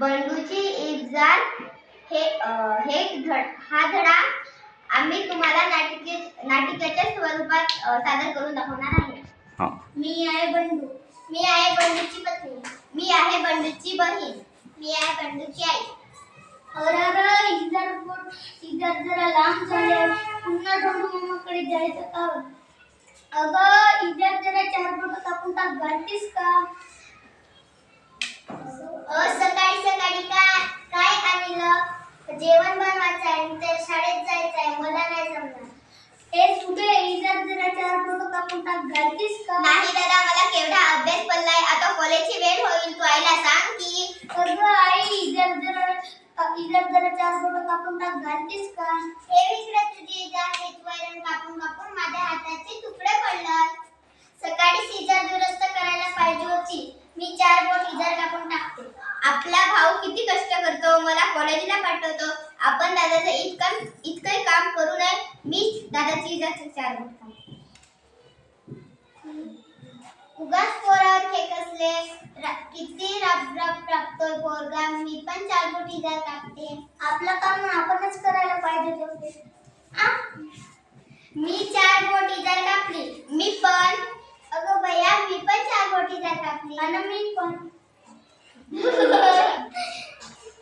बंडूची इजार हा धडा आम्ही तुम्हाला नाटिकेच्या स्वरूपात सादर करून दाखवणार आहे. मी आहे बंडू. मी आहे बंडूची पत्नी. मी आहे बंडूची बहीण. मी आहे बंडूची आई. अरे इजार जरा लांब झाले. पुन्हा बंडू मामाकडे जायचं का? अगं इजार जरा 4 बोटं कापून टाक, घालतीस का? सकाळी सकाळी काय आणलं? जेवण बनवायचं आहे, तर शाळेत जायचं आहे. मला नाही जमणार. सुटे इजार जरा 4 बोटं कापून टाक, घालतीस का? नाही दादा, मला केवढा अभ्यास पडलाय. आता कॉलेजची वेळ होईल. तू आईला सांग की अगं आई इजार जरा 4 बोटं कापून टाक, घालतीस का? हे इकडे तुझी इजार हेचवायरन कापून कापून माझ्या हाताचे तुकडे पडतात. सकाळी इजार दुरुस्त करायला पाहिजे होती. मी 4 बोट इजार कापून टाकते. आपला भाऊ किती कष्ट करतो, मला कॉलेजला पाठवतो. आपण दादाचं इतकं काम करू नये. मी दादाची इजार 4 बोट कापते. उगाच पोरावर खेकसले. किती राबतोय पोरगा. मी पण 4 बोट इजार कापते. आपलं काम आपणच करायला पाहिजे होते. मी 4 बोट इजार